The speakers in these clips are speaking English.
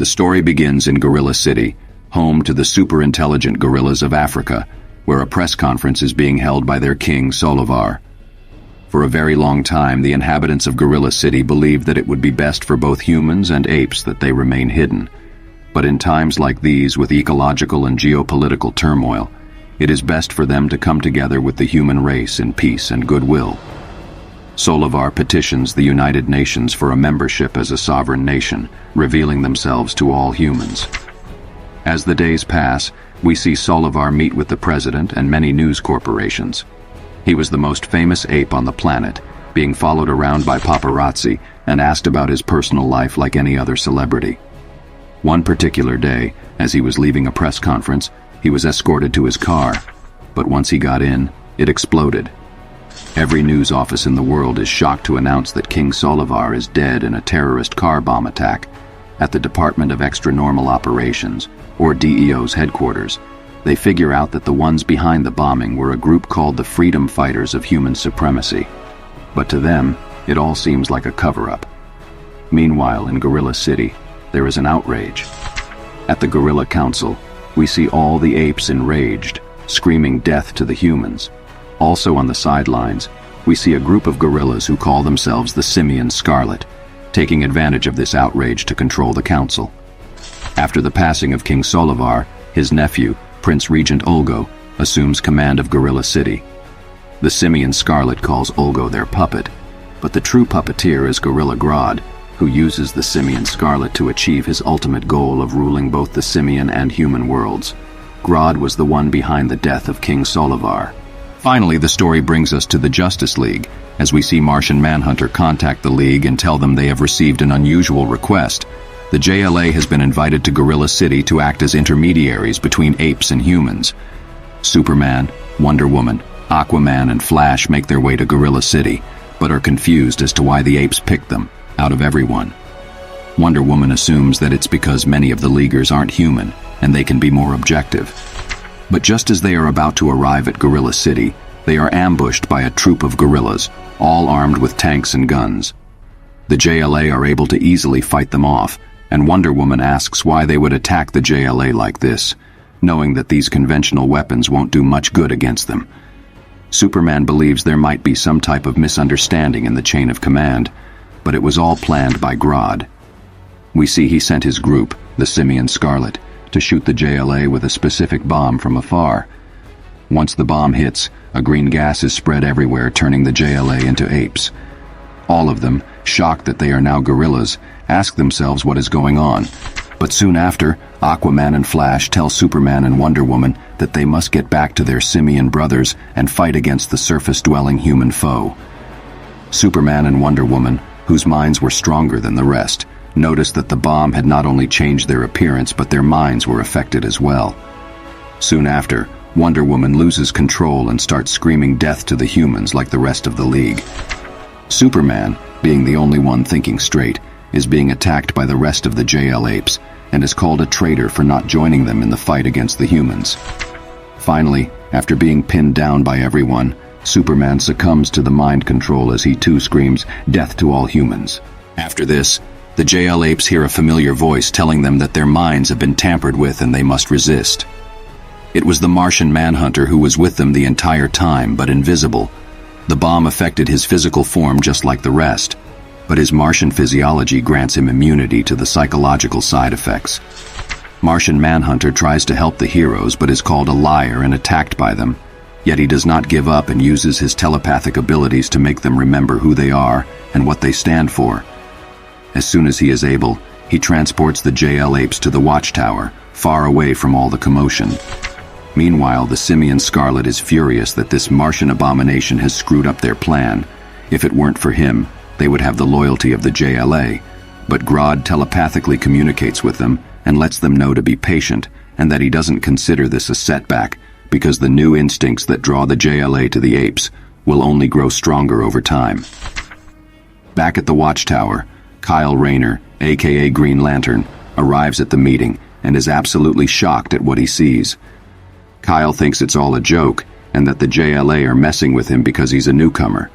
story begins in Gorilla City, home to the super-intelligent gorillas of Africa, where a press conference is being held by their king, Solivar. For a very long time, the inhabitants of Gorilla City believed that it would be best for both humans and apes that they remain hidden. But in times like these, with ecological and geopolitical turmoil, it is best for them to come together with the human race in peace and goodwill. Solivar petitions the United Nations for a membership as a sovereign nation, revealing themselves to all humans. As the days pass, we see Solivar meet with the president and many news corporations. He was the most famous ape on the planet, being followed around by paparazzi and asked about his personal life like any other celebrity. One particular day, as he was leaving a press conference, he was escorted to his car, but once he got in, it exploded. Every news office in the world is shocked to announce that King Solivar is dead in a terrorist car bomb attack. At the Department of Extra-Normal Operations, or DEO's headquarters, they figure out that the ones behind the bombing were a group called the Freedom Fighters of Human Supremacy. But to them, it all seems like a cover-up. Meanwhile, in Gorilla City, there is an outrage. At the Gorilla Council, we see all the apes enraged, screaming death to the humans. Also on the sidelines, we see a group of gorillas who call themselves the Simian Scarlet, taking advantage of this outrage to control the council. After the passing of King Solivar, his nephew, Prince Regent Olgo, assumes command of Gorilla City. The Simian Scarlet calls Olgo their puppet, but the true puppeteer is Gorilla Grodd, who uses the Simian Scarlet to achieve his ultimate goal of ruling both the simian and human worlds. Grodd was the one behind the death of King Solivar. Finally, the story brings us to the Justice League, as we see Martian Manhunter contact the League and tell them they have received an unusual request. The JLA has been invited to Gorilla City to act as intermediaries between apes and humans. Superman, Wonder Woman, Aquaman, and Flash make their way to Gorilla City, but are confused as to why the apes picked them, out of everyone. Wonder Woman assumes that it's because many of the Leaguers aren't human, and they can be more objective. But just as they are about to arrive at Gorilla City, they are ambushed by a troop of gorillas, all armed with tanks and guns. The JLA are able to easily fight them off, and Wonder Woman asks why they would attack the JLA like this, knowing that these conventional weapons won't do much good against them. Superman believes there might be some type of misunderstanding in the chain of command, but it was all planned by Grodd. We see he sent his group, the Simian Scarlet, to shoot the JLA with a specific bomb from afar. Once the bomb hits, a green gas is spread everywhere, turning the JLA into apes. All of them, shocked that they are now gorillas, ask themselves what is going on. But soon after, Aquaman and Flash tell Superman and Wonder Woman that they must get back to their simian brothers and fight against the surface-dwelling human foe. Superman and Wonder Woman, whose minds were stronger than the rest, noticed that the bomb had not only changed their appearance, but their minds were affected as well. Soon after, Wonder Woman loses control and starts screaming death to the humans like the rest of the League. Superman, being the only one thinking straight, is being attacked by the rest of the JL apes and is called a traitor for not joining them in the fight against the humans. Finally, after being pinned down by everyone, Superman succumbs to the mind control as he too screams, "Death to all humans." After this, the JL apes hear a familiar voice telling them that their minds have been tampered with and they must resist. It was the Martian Manhunter who was with them the entire time, but invisible. The bomb affected his physical form just like the rest, but his Martian physiology grants him immunity to the psychological side effects. Martian Manhunter tries to help the heroes but is called a liar and attacked by them, yet he does not give up and uses his telepathic abilities to make them remember who they are and what they stand for. As soon as he is able, he transports the JL apes to the watchtower, far away from all the commotion. Meanwhile, the Simian Scarlet is furious that this Martian abomination has screwed up their plan. If it weren't for him, they would have the loyalty of the JLA, but Grodd telepathically communicates with them and lets them know to be patient and that he doesn't consider this a setback because the new instincts that draw the JLA to the apes will only grow stronger over time. Back at the watchtower, Kyle Rayner, aka Green Lantern, arrives at the meeting and is absolutely shocked at what he sees. Kyle thinks it's all a joke and that the JLA are messing with him because he's a newcomer.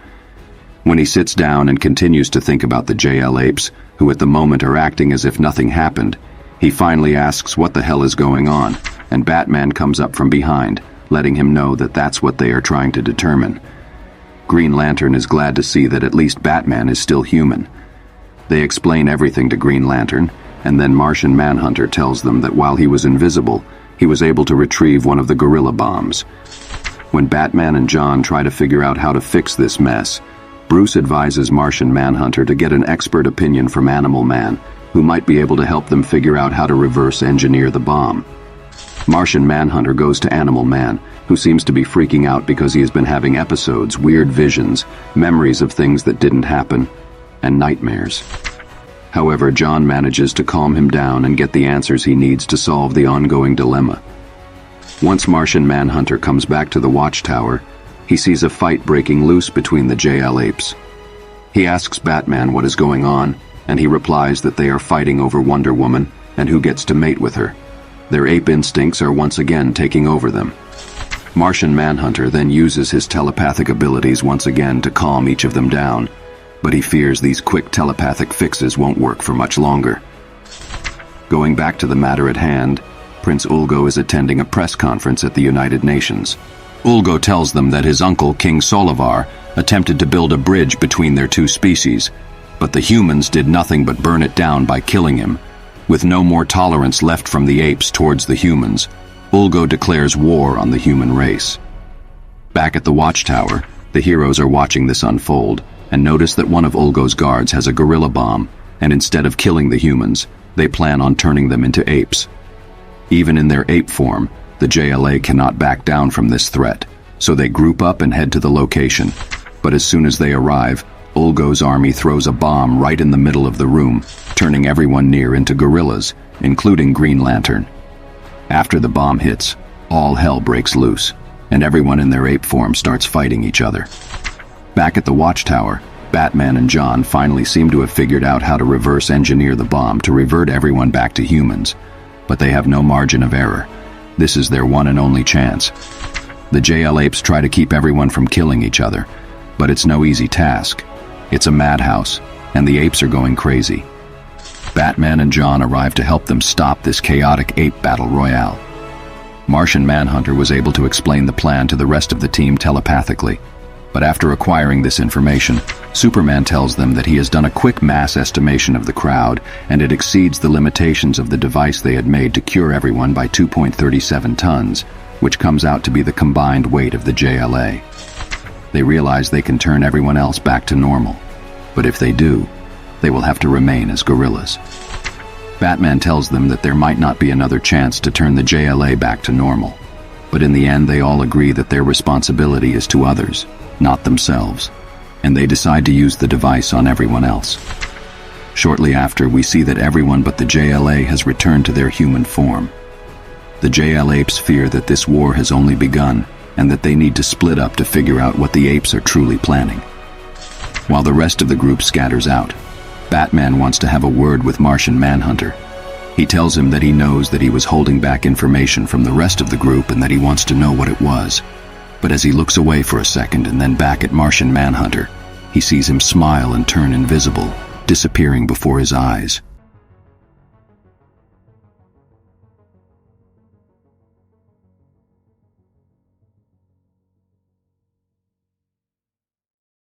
When he sits down and continues to think about the JL apes, who at the moment are acting as if nothing happened, He finally asks what the hell is going on, and Batman comes up from behind, letting him know that that's what they are trying to determine. Green Lantern is glad to see that at least Batman is still human. They explain everything to Green Lantern, and then Martian Manhunter tells them that while he was invisible, he was able to retrieve one of the gorilla bombs. When Batman and John try to figure out how to fix this mess, Bruce advises Martian Manhunter to get an expert opinion from Animal Man, who might be able to help them figure out how to reverse engineer the bomb. Martian Manhunter goes to Animal Man, who seems to be freaking out because he has been having episodes, weird visions, memories of things that didn't happen, and nightmares. However, John manages to calm him down and get the answers he needs to solve the ongoing dilemma. Once Martian Manhunter comes back to the Watchtower, he sees a fight breaking loose between the JL apes. He asks Batman what is going on, and he replies that they are fighting over Wonder Woman and who gets to mate with her. Their ape instincts are once again taking over them. Martian Manhunter then uses his telepathic abilities once again to calm each of them down, but he fears these quick telepathic fixes won't work for much longer. Going back to the matter at hand, Prince Ulgo is attending a press conference at the United Nations. Ulgo tells them that his uncle, King Solivar, attempted to build a bridge between their two species, but the humans did nothing but burn it down by killing him. With no more tolerance left from the apes towards the humans, Ulgo declares war on the human race. Back at the Watchtower, the heroes are watching this unfold and notice that one of Ulgo's guards has a gorilla bomb, and instead of killing the humans, they plan on turning them into apes. Even in their ape form, the JLA cannot back down from this threat, so they group up and head to the location. But as soon as they arrive, Ulgo's army throws a bomb right in the middle of the room, turning everyone near into gorillas, including Green Lantern. After the bomb hits, all hell breaks loose, and everyone in their ape form starts fighting each other. Back at the Watchtower, Batman and John finally seem to have figured out how to reverse engineer the bomb to revert everyone back to humans, but they have no margin of error. This is their one and only chance. The JL apes try to keep everyone from killing each other, but it's no easy task. It's a madhouse, and the apes are going crazy. Batman and John arrive to help them stop this chaotic ape battle royale. Martian Manhunter was able to explain the plan to the rest of the team telepathically, but after acquiring this information, Superman tells them that he has done a quick mass estimation of the crowd, and it exceeds the limitations of the device they had made to cure everyone by 2.37 tons, which comes out to be the combined weight of the JLA. They realize they can turn everyone else back to normal, but if they do, they will have to remain as gorillas. Batman tells them that there might not be another chance to turn the JLA back to normal, but in the end they all agree that their responsibility is to others, not themselves, and they decide to use the device on everyone else. Shortly after, we see that everyone but the JLA has returned to their human form. The JL apes fear that this war has only begun, and that they need to split up to figure out what the apes are truly planning. While the rest of the group scatters out, Batman wants to have a word with Martian Manhunter. He tells him that he knows that he was holding back information from the rest of the group and that he wants to know what it was. But as he looks away for a second and then back at Martian Manhunter, he sees him smile and turn invisible, disappearing before his eyes.